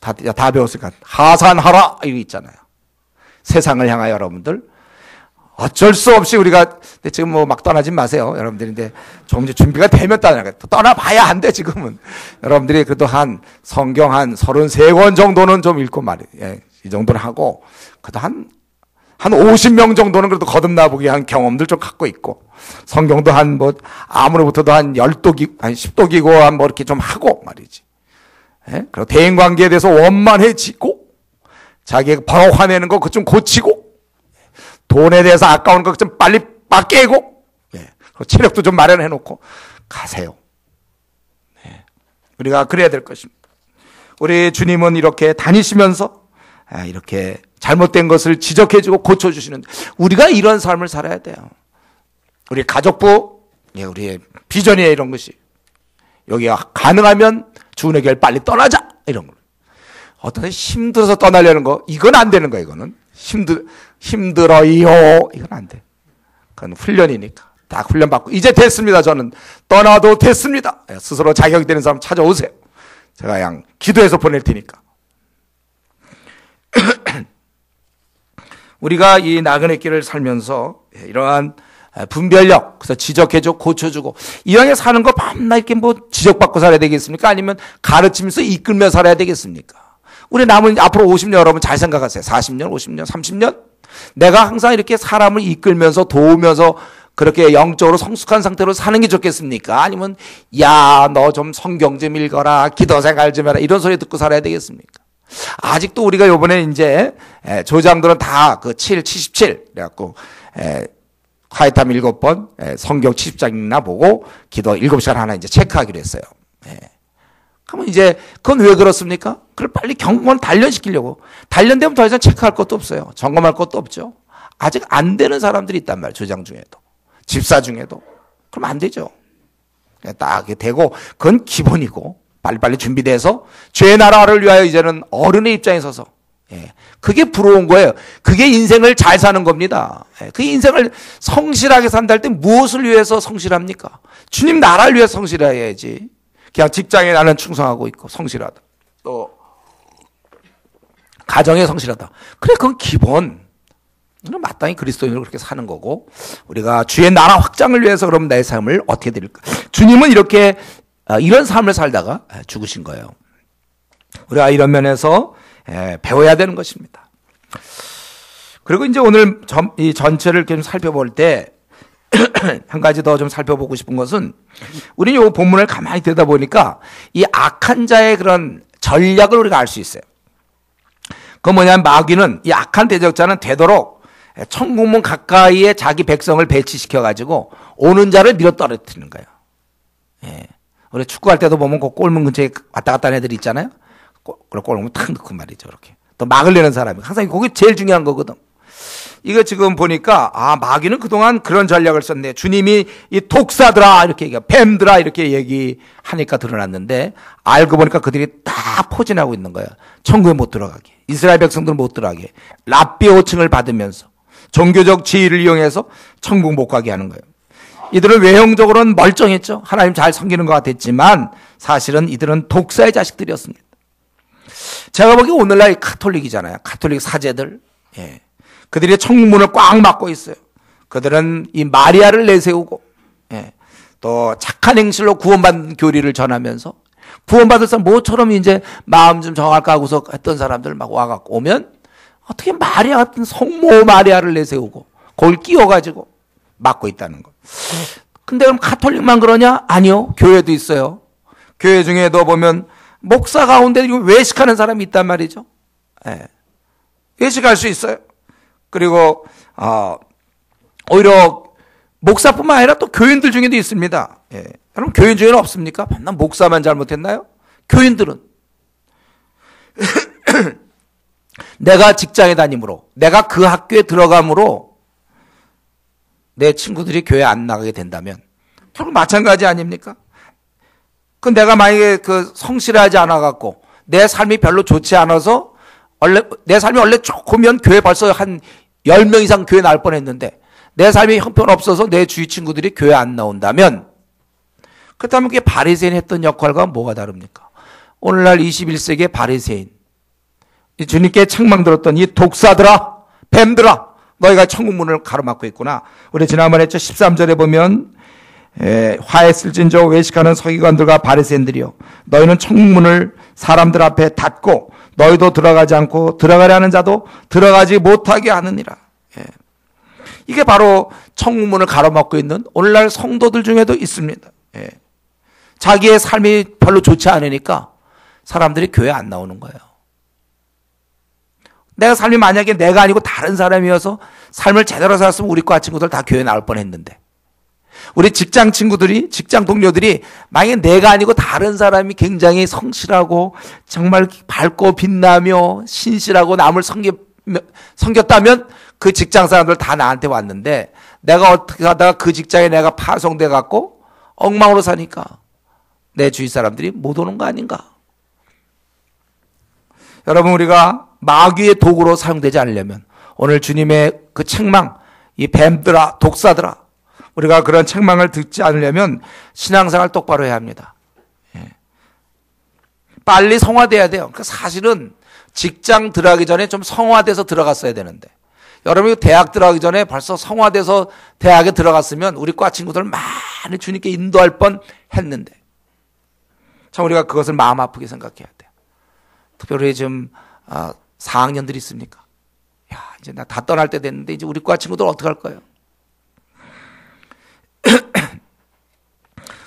다 배웠으니까 하산하라 이거 있잖아요. 세상을 향하여 여러분들 어쩔 수 없이 우리가 지금 뭐 막 떠나지 마세요. 여러분들인데 조금 이제 준비가 되면 떠나봐야 한대 지금은. 여러분들이 그래도 한 성경 한 33권 정도는 좀 읽고 말이에요. 이 정도는 하고 그래도 한 50명 정도는 그래도 거듭나보기 한 경험들 좀 갖고 있고 성경도 한 뭐 아무로부터도 한 10독이 한 10독이고 한 뭐 이렇게 좀 하고 말이지. 그리고 대인관계에 대해서 원만해지고 자기가 버럭 화내는 거 그거 좀 고치고 돈에 대해서 아까운 거 좀 빨리 깨고 체력도 좀 마련해 놓고 가세요. 우리가 그래야 될 것입니다. 우리 주님은 이렇게 다니시면서 이렇게 잘못된 것을 지적해주고 고쳐주시는데 우리가 이런 삶을 살아야 돼요. 우리 가족부, 우리의 비전이에요. 이런 것이. 여기가 가능하면 주은의 교회를 빨리 떠나자 이런 거. 어떤 힘들어서 떠나려는 거 이건 안 되는 거예요. 이거는 힘들어요. 이건 안 돼. 그건 훈련이니까. 딱 훈련받고 이제 됐습니다. 저는 떠나도 됐습니다. 스스로 자격이 되는 사람 찾아오세요. 제가 그냥 기도해서 보낼 테니까. 우리가 이 나그네 길을 살면서 이러한 분별력, 그래서 지적해주고 고쳐주고 이왕에 사는 거 밤낮 이렇게 뭐 지적받고 살아야 되겠습니까? 아니면 가르치면서 이끌며 살아야 되겠습니까? 우리 남은 앞으로 50년 여러분 잘 생각하세요. 40년, 50년, 30년? 내가 항상 이렇게 사람을 이끌면서 도우면서 그렇게 영적으로 성숙한 상태로 사는 게 좋겠습니까? 아니면 야, 너 좀 성경 좀 읽어라, 기도 생활 좀 해라 이런 소리 듣고 살아야 되겠습니까? 아직도 우리가 요번에 이제 조장들은 다 그 77 그래갖고 화이탐 7번 성경 70장이나 보고 기도 7시간 하나 이제 체크하기로 했어요. 그러면 이제 그건 왜 그렇습니까? 그걸 빨리 경건 단련시키려고. 단련되면 더 이상 체크할 것도 없어요. 점검할 것도 없죠. 아직 안 되는 사람들이 있단 말이에요. 조장 중에도. 집사 중에도. 그럼 안 되죠. 딱 되고 그건 기본이고 빨리빨리 준비돼서 죄의 나라를 위하여 이제는 어른의 입장에 서서 그게 부러운 거예요. 그게 인생을 잘 사는 겁니다. 그 인생을 성실하게 산다 할 때 무엇을 위해서 성실합니까? 주님 나라를 위해서 성실해야지. 그냥 직장에 나는 충성하고 있고 성실하다. 또 가정에 성실하다. 그래 그건 기본. 마땅히 그리스도인으로 그렇게 사는 거고 우리가 주의 나라 확장을 위해서 그럼 내 삶을 어떻게 드릴까? 주님은 이렇게 이런 삶을 살다가 죽으신 거예요. 우리가 이런 면에서 배워야 되는 것입니다. 그리고 이제 오늘 이 전체를 좀 살펴볼 때 한 가지 더 좀 살펴보고 싶은 것은 우리는 이 본문을 가만히 들여다보니까 이 악한 자의 그런 전략을 우리가 알 수 있어요. 그건 뭐냐면 마귀는 이 악한 대적자는 되도록 천국문 가까이에 자기 백성을 배치시켜가지고 오는 자를 밀어 떨어뜨리는 거예요. 우리 축구할 때도 보면 그 골문 근처에 왔다 갔다 하는 애들이 있잖아요. 골문 탁 넣고 말이죠. 그렇게. 또 막으려는 사람이. 항상 그게 제일 중요한 거거든. 이거 지금 보니까, 마귀는 그동안 그런 전략을 썼네. 주님이 이 독사들아, 이렇게 얘기하고, 뱀들아, 이렇게 얘기하니까 드러났는데, 알고 보니까 그들이 다 포진하고 있는 거예요. 천국에 못 들어가게. 이스라엘 백성들 못 들어가게. 랍비 호칭을 받으면서, 종교적 지위를 이용해서 천국 못 가게 하는 거예요. 이들은 외형적으로는 멀쩡했죠. 하나님 잘 섬기는 것 같았지만, 사실은 이들은 독사의 자식들이었습니다. 제가 보기에 오늘날 카톨릭이잖아요. 카톨릭 사제들. 그들이 천국문을 꽉 막고 있어요. 그들은 이 마리아를 내세우고 또 착한 행실로 구원받는 교리를 전하면서 구원받을 사람 모처럼 이제 마음 좀 정할까 하고서 했던 사람들 막 와갖고 오면 어떻게 마리아 같은 성모 마리아를 내세우고 그걸 끼워가지고 막고 있다는 거. 근데 그럼 카톨릭만 그러냐? 아니요. 교회도 있어요. 교회 중에도 보면 목사 가운데 외식하는 사람이 있단 말이죠. 외식할 수 있어요. 그리고 오히려 목사뿐만 아니라 또 교인들 중에도 있습니다. 여러분 교인 중에는 없습니까? 난 목사만 잘못했나요? 교인들은 내가 직장에 다님으로 내가 그 학교에 들어감으로 내 친구들이 교회 안 나가게 된다면 결국 마찬가지 아닙니까? 그 내가 만약에 그 성실하지 않아 갖고 내 삶이 별로 좋지 않아서 내 삶이 원래 좋으면 교회 벌써 한 10명 이상 교회 나올 뻔했는데 내 삶이 형편없어서 내 주위 친구들이 교회 안 나온다면 그렇다면 그게 바리새인 했던 역할과 뭐가 다릅니까? 오늘날 21세기의 바리새인 주님께 책망 들었던 이 독사들아 뱀들아 너희가 천국문을 가로막고 있구나. 우리 지난번에 했죠. 13절에 보면 화에 쓸진저 외식하는 서기관들과 바리새인들이여 너희는 천국문을 사람들 앞에 닫고 너희도 들어가지 않고 들어가려 하는 자도 들어가지 못하게 하느니라. 이게 바로 천국문을 가로막고 있는 오늘날 성도들 중에도 있습니다. 자기의 삶이 별로 좋지 않으니까 사람들이 교회 안 나오는 거예요. 내가 삶이 만약에 내가 아니고 다른 사람이어서 삶을 제대로 살았으면 우리 과 친구들 다 교회 나올 뻔했는데 우리 직장 친구들이 직장 동료들이 만약에 내가 아니고 다른 사람이 굉장히 성실하고 정말 밝고 빛나며 신실하고 남을 섬겼다면 그 직장 사람들 다 나한테 왔는데 내가 어떻게 하다가 그 직장에 내가 파송돼 갖고 엉망으로 사니까 내 주위 사람들이 못 오는 거 아닌가? 여러분 우리가 마귀의 도구로 사용되지 않으려면 오늘 주님의 그 책망 이 뱀들아 독사들아 우리가 그런 책망을 듣지 않으려면 신앙생활 똑바로 해야 합니다. 빨리 성화돼야 돼요. 그러니까 사실은 직장 들어가기 전에 좀 성화돼서 들어갔어야 되는데 여러분이 대학 들어가기 전에 벌써 성화돼서 대학에 들어갔으면 우리 과 친구들 많이 주님께 인도할 뻔 했는데 참 우리가 그것을 마음 아프게 생각해야 돼요. 특별히 지금 4학년들이 있습니까? 야 이제 나 다 떠날 때 됐는데 이제 우리 과 친구들 어떻게 할 거예요?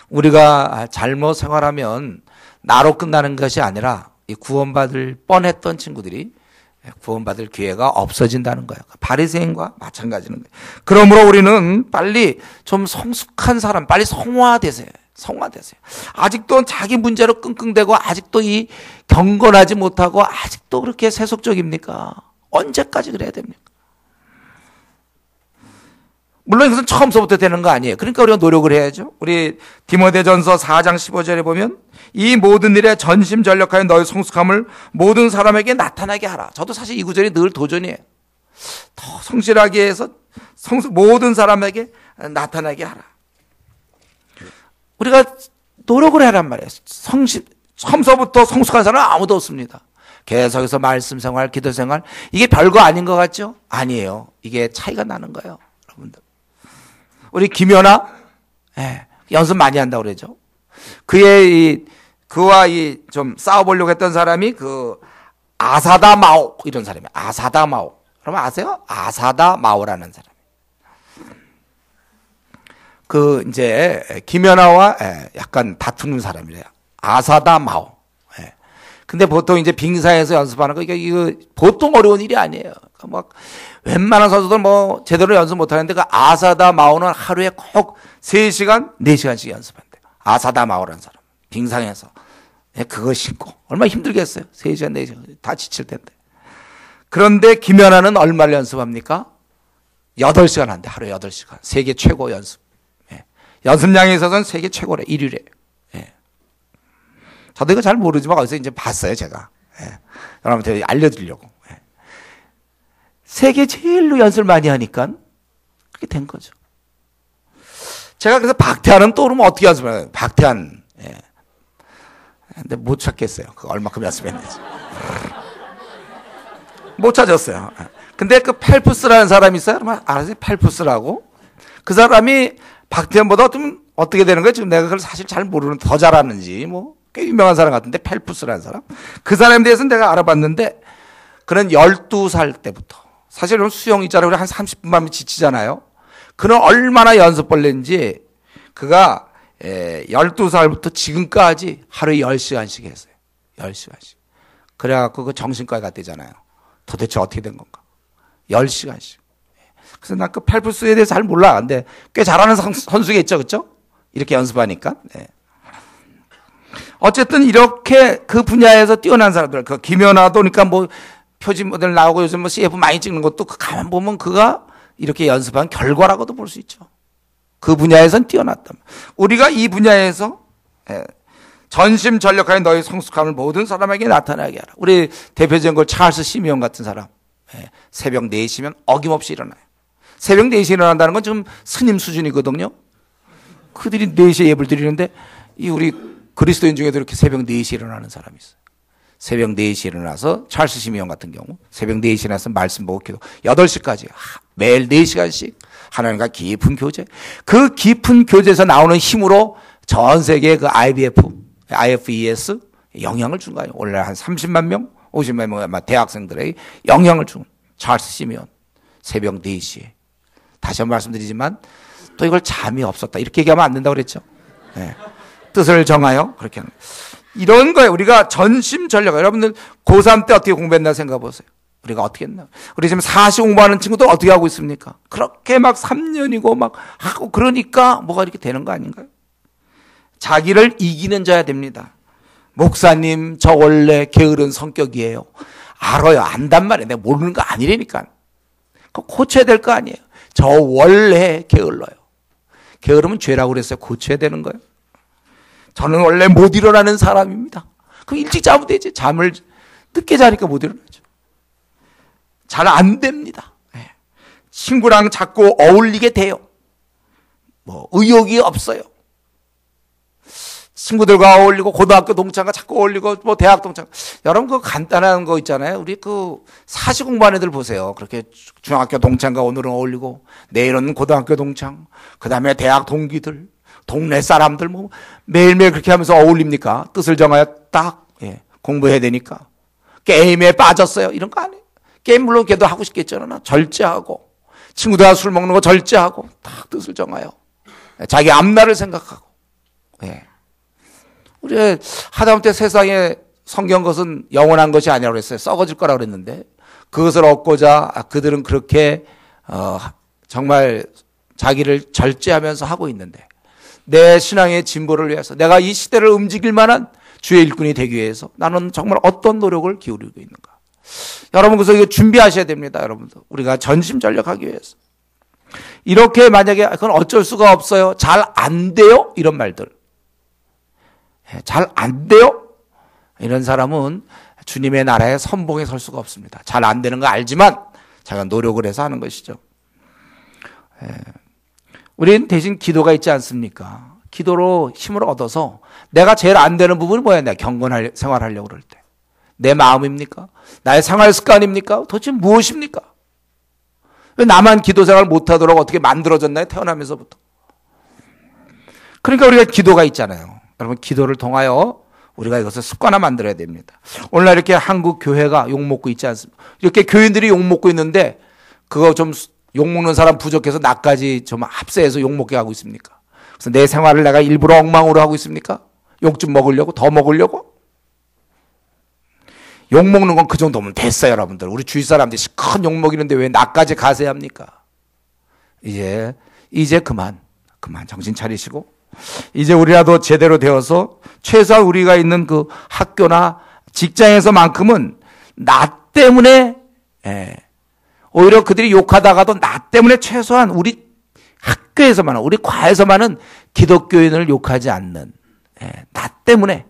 우리가 잘못 생활하면 나로 끝나는 것이 아니라 이 구원받을 뻔했던 친구들이 구원받을 기회가 없어진다는 거예요. 바리새인과 마찬가지는 거예요. 그러므로 우리는 빨리 좀 성숙한 사람, 빨리 성화되세요. 성화되세요. 아직도 자기 문제로 끙끙대고 아직도 이 경건하지 못하고 아직도 그렇게 세속적입니까? 언제까지 그래야 됩니까? 물론 이것은 처음서부터 되는 거 아니에요. 그러니까 우리가 노력을 해야죠. 우리 디모데전서 4장 15절에 보면 이 모든 일에 전심전력하여 너의 성숙함을 모든 사람에게 나타나게 하라. 저도 사실 이 구절이 늘 도전이에요. 더 성실하게 해서 모든 사람에게 나타나게 하라. 우리가 노력을 하란 말이에요. 처음서부터 성숙한 사람은 아무도 없습니다. 계속해서 말씀 생활, 기도 생활, 이게 별거 아닌 것 같죠? 아니에요. 이게 차이가 나는 거예요, 여러분들. 우리 김연아, 연습 많이 한다고 그러죠. 그와 좀 싸워보려고 했던 사람이 아사다 마오, 이런 사람이에요. 아사다 마오. 그러면 아세요? 아사다 마오라는 사람. 이제, 김연아와 약간 다투는 사람이래요. 아사다 마오. 근데 보통 이제 빙사에서 연습하는 거, 이거 보통 어려운 일이 아니에요. 막, 웬만한 선수들 제대로 연습 못 하는데, 아사다 마오는 하루에 꼭 3시간, 4시간씩 연습한대요. 아사다 마오라는 사람. 빙상에서. 그거 신고. 얼마나 힘들겠어요. 3시간, 4시간. 다 지칠 텐데. 그런데 김연아는 얼마를 연습합니까? 8시간 한대. 하루에 8시간. 세계 최고 연습. 연습량에 있어서는 세계 최고래. 1위래. 저도 이거 잘 모르지만 어디서 이제 봤어요, 제가. 여러분한테 알려드리려고. 세계 제일로 연습을 많이 하니까 그렇게 된 거죠. 제가 그래서 박태환은 떠오르면 어떻게 연습해요? 박태환. 근데 못 찾겠어요. 그거 얼마큼 연습했는지. 못 찾았어요. 근데 펠프스라는 사람이 있어요. 여러분 알아요? 펠프스라고. 그 사람이 박태환보다 좀 어떻게 되는 거예요? 지금 내가 그걸 사실 잘 모르는, 더 잘하는지 꽤 유명한 사람 같은데, 펠프스라는 사람. 그 사람에 대해서는 내가 알아봤는데, 그는 12살 때부터, 사실 수영 있잖아요. 우리 한 30분만 하면 지치잖아요. 그는 얼마나 연습벌레인지, 그가 12살부터 지금까지 하루에 10시간씩 했어요. 10시간씩. 그래갖고 그 정신과에 갔대잖아요. 도대체 어떻게 된 건가? 10시간씩. 그래서 난 펠프스에 대해서 잘 몰라. 근데 꽤 잘하는 선수겠죠, 그렇죠? 이렇게 연습하니까. 어쨌든 이렇게 그 분야에서 뛰어난 사람들, 김연아도 그러니까 표지 모델 나오고 요즘 CF 많이 찍는 것도 가만 보면 그가 이렇게 연습한 결과라고도 볼 수 있죠. 그 분야에선 뛰어났다. 우리가 이 분야에서 전심전력하여 너희 성숙함을 모든 사람에게 나타나게 하라. 우리 대표적인 걸 찰스 시미온 같은 사람. 새벽 4시면 어김없이 일어나요. 새벽 4시에 일어난다는 건 지금 스님 수준이거든요. 그들이 4시에 예불 드리는데 우리 그리스도인 중에도 이렇게 새벽 4시에 일어나는 사람이 있어요. 새벽 4시에 일어나서 찰스 시미온 같은 경우 새벽 4시에 일어나서 말씀 보고 기도 8시까지 매일 4시간씩 하나님과 깊은 교제. 그 깊은 교제에서 나오는 힘으로 전 세계 IFES 영향을 준 거예요. 원래 한 30만 명, 50만 명 대학생들에게 영향을 준 찰스 시미온. 새벽 4시에. 다시 한번 말씀드리지만 또 이걸 잠이 없었다. 이렇게 얘기하면 안 된다고 그랬죠. 뜻을 정하여 그렇게 하는 거예요. 이런 거예요. 우리가 전심전력. 여러분들 고3 때 어떻게 공부했나 생각해 보세요. 우리가 어떻게 했나. 우리 지금 4시 공부하는 친구들 어떻게 하고 있습니까? 그렇게 막 3년이고 막 하고 그러니까 뭐가 이렇게 되는 거 아닌가요? 자기를 이기는 자야 됩니다. 목사님 저 원래 게으른 성격이에요. 알아요. 안단 말이에요. 내가 모르는 거 아니라니까. 그거 고쳐야 될 거 아니에요. 저 원래 게을러요. 게으르면 죄라고 그랬어요. 고쳐야 되는 거예요. 저는 원래 못 일어나는 사람입니다. 그럼 일찍 자면 되지. 잠을 늦게 자니까 못 일어나죠. 잘 안 됩니다. 친구랑 자꾸 어울리게 돼요. 의욕이 없어요. 친구들과 어울리고 고등학교 동창과 자꾸 어울리고 대학 동창. 여러분 그거 간단한 거 있잖아요. 우리 사시 공부하는 애들 보세요. 그렇게 중학교 동창과 오늘은 어울리고 내일은 고등학교 동창, 그다음에 대학 동기들, 동네 사람들 매일매일 그렇게 하면서 어울립니까? 뜻을 정하여 딱 공부해야 되니까. 게임에 빠졌어요. 이런 거 아니에요. 게임 물론 걔도 하고 싶겠죠. 절제하고 친구들과 술 먹는 거 절제하고 딱 뜻을 정하여 자기 앞날을 생각하고. 우리 하다못해 세상에 성경 것은 영원한 것이 아니라고 그랬어요. 썩어질 거라고 그랬는데 그것을 얻고자 그들은 그렇게 정말 자기를 절제하면서 하고 있는데 내 신앙의 진보를 위해서 내가 이 시대를 움직일 만한 주의 일꾼이 되기 위해서 나는 정말 어떤 노력을 기울이고 있는가. 여러분 그래서 이거 준비하셔야 됩니다. 여러분들 우리가 전심전력하기 위해서 이렇게 만약에 그건 어쩔 수가 없어요. 잘 안 돼요. 이런 말들. 잘 안 돼요. 이런 사람은 주님의 나라에 선봉에 설 수가 없습니다. 잘 안 되는 거 알지만 자기가 노력을 해서 하는 것이죠. 우리는 대신 기도가 있지 않습니까? 기도로 힘을 얻어서 내가 제일 안 되는 부분이 뭐야? 내가 경건 생활하려고 그럴 때. 내 마음입니까? 나의 생활 습관입니까? 도대체 무엇입니까? 왜 나만 기도 생활 못하도록 어떻게 만들어졌나요? 태어나면서부터. 그러니까 우리가 기도가 있잖아요. 여러분 기도를 통하여 우리가 이것을 습관화 만들어야 됩니다. 오늘날 이렇게 한국 교회가 욕먹고 있지 않습니까? 이렇게 교인들이 욕먹고 있는데 그거 좀 욕먹는 사람 부족해서 나까지 좀 합세해서 욕먹게 하고 있습니까? 그래서 내 생활을 내가 일부러 엉망으로 하고 있습니까? 욕 좀 먹으려고? 더 먹으려고? 욕먹는 건 그 정도면 됐어요, 여러분들. 우리 주위 사람들이 큰 욕먹이는데 왜 나까지 가세합니까? 이제 그만 정신 차리시고 이제 우리라도 제대로 되어서 최소한 우리가 있는 그 학교나 직장에서만큼은 나 때문에 오히려 그들이 욕하다가도 나 때문에 최소한 우리 학교에서만은 우리 과에서만은 기독교인을 욕하지 않는 나 때문에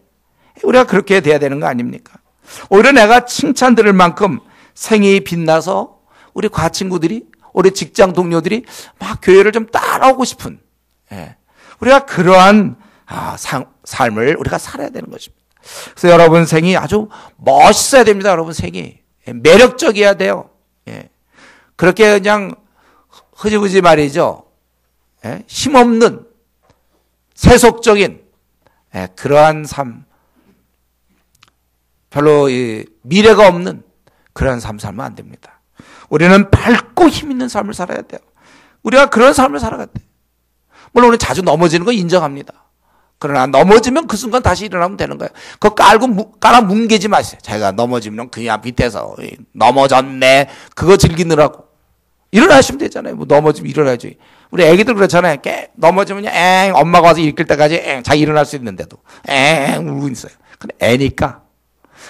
우리가 그렇게 돼야 되는 거 아닙니까? 오히려 내가 칭찬 들을 만큼 생이 빛나서 우리 과 친구들이 우리 직장 동료들이 막 교회를 좀 따라오고 싶은 우리가 그러한 삶을 우리가 살아야 되는 것입니다. 그래서 여러분 생이 아주 멋있어야 됩니다. 여러분 생이 매력적이어야 돼요. 그렇게 그냥 흐지부지 말이죠. 힘없는 세속적인 그러한 삶, 별로 미래가 없는 그런 삶 살면 안 됩니다. 우리는 밝고 힘 있는 삶을 살아야 돼요. 우리가 그런 삶을 살아야 돼요. 물론 우리 자주 넘어지는 거 인정합니다. 그러나 넘어지면 그 순간 다시 일어나면 되는 거예요. 그거 깔아 뭉개지 마세요. 자기가 넘어지면 그냥 밑에서 넘어졌네 그거 즐기느라고 일어나시면 되잖아요. 뭐 넘어지면 일어나야지. 우리 애기들 그렇잖아요. 넘어지면 엄마가 와서 일으킬 때까지 자기 일어날 수 있는데도 울고 있어요. 근데 애니까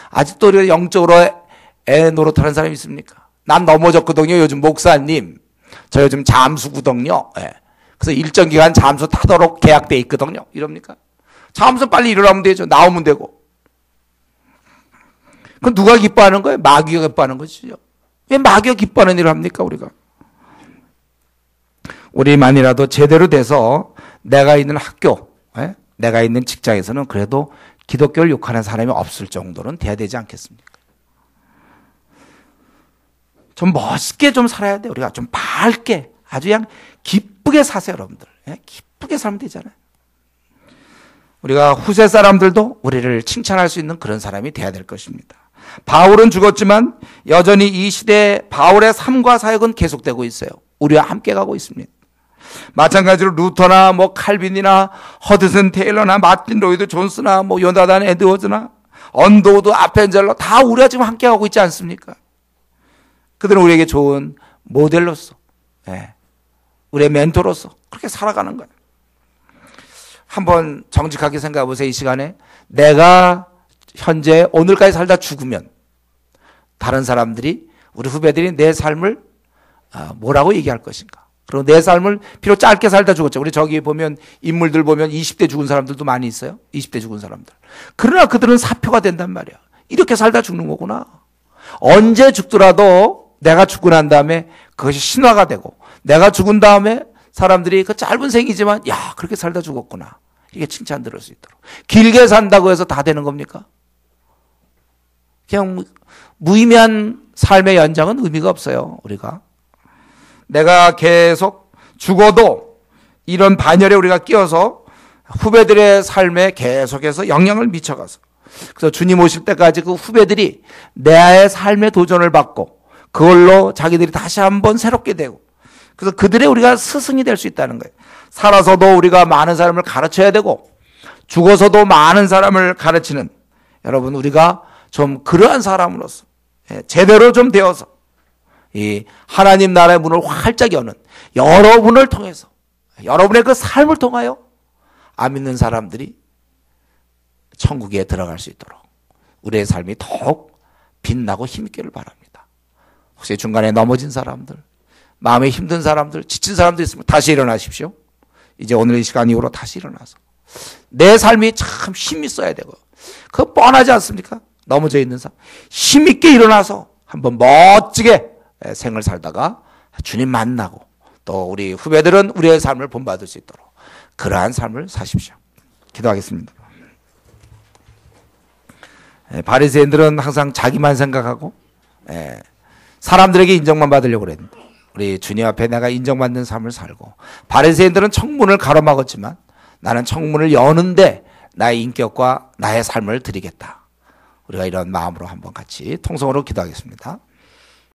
아직도 우리가 영적으로 애 노릇하는 사람이 있습니까? 난 넘어졌거든요. 요즘 목사님. 저 요즘 잠수거든요. 그래서 일정 기간 잠수 타도록 계약돼 있거든요. 이럽니까? 잠수 빨리 일어나면 되죠. 나오면 되고. 그럼 누가 기뻐하는 거예요? 마귀가 기뻐하는 것이죠. 왜 마귀가 기뻐하는 일을 합니까? 우리만이라도 제대로 돼서 내가 있는 학교, 내가 있는 직장에서는 그래도 기독교를 욕하는 사람이 없을 정도는 돼야 되지 않겠습니까? 좀 멋있게 좀 살아야 돼요. 우리가 좀 밝게 아주 그냥 기쁘게 사세요, 여러분들. 기쁘게 살면 되잖아요. 우리가 후세 사람들도 우리를 칭찬할 수 있는 그런 사람이 돼야 될 것입니다. 바울은 죽었지만 여전히 이 시대에 바울의 삶과 사역은 계속되고 있어요. 우리와 함께 가고 있습니다. 마찬가지로 루터나 칼빈이나 허드슨 테일러나 마틴 로이드 존스나 요나단 에드워즈나 언도우드 아펜젤러 다 우리가 지금 함께 가고 있지 않습니까? 그들은 우리에게 좋은 모델로서 우리의 멘토로서 그렇게 살아가는 거예요. 한번 정직하게 생각해 보세요. 이 시간에 내가 현재 오늘까지 살다 죽으면 다른 사람들이 우리 후배들이 내 삶을 뭐라고 얘기할 것인가? 그리고 내 삶을 비록 짧게 살다 죽었죠. 우리 저기 보면 인물들 보면 20대 죽은 사람들도 많이 있어요. 20대 죽은 사람들. 그러나 그들은 사표가 된단 말이야. 이렇게 살다 죽는 거구나. 언제 죽더라도 내가 죽고 난 다음에 그것이 신화가 되고 내가 죽은 다음에 사람들이 그 짧은 생이지만 야 그렇게 살다 죽었구나. 이게 칭찬 들을 수 있도록. 길게 산다고 해서 다 되는 겁니까? 그냥 무의미한 삶의 연장은 의미가 없어요. 우리가. 내가 계속 죽어도 이런 반열에 우리가 끼어서 후배들의 삶에 계속해서 영향을 미쳐가서 그래서 주님 오실 때까지 그 후배들이 내 삶의 도전을 받고 그걸로 자기들이 다시 한번 새롭게 되고 그래서 그들의 우리가 스승이 될 수 있다는 거예요. 살아서도 우리가 많은 사람을 가르쳐야 되고 죽어서도 많은 사람을 가르치는 여러분 우리가 좀 그러한 사람으로서 제대로 좀 되어서 이 하나님 나라의 문을 활짝 여는 여러분을 통해서 여러분의 그 삶을 통하여 안 믿는 사람들이 천국에 들어갈 수 있도록 우리의 삶이 더욱 빛나고 힘있기를 바랍니다. 혹시 중간에 넘어진 사람들 마음에 힘든 사람들, 지친 사람들 있으면 다시 일어나십시오. 이제 오늘 이 시간 이후로 다시 일어나서 내 삶이 참 힘이 있어야 되고, 그거 뻔하지 않습니까? 넘어져 있는 사람 힘있게 일어나서 한번 멋지게 생을 살다가 주님 만나고, 또 우리 후배들은 우리의 삶을 본받을 수 있도록 그러한 삶을 사십시오. 기도하겠습니다. 바리새인들은 항상 자기만 생각하고 사람들에게 인정만 받으려고 그랬는데, 우리 주님 앞에 내가 인정받는 삶을 살고, 바리새인들은 청문을 가로막았지만 나는 청문을 여는데 나의 인격과 나의 삶을 드리겠다. 우리가 이런 마음으로 한번 같이 통성으로 기도하겠습니다.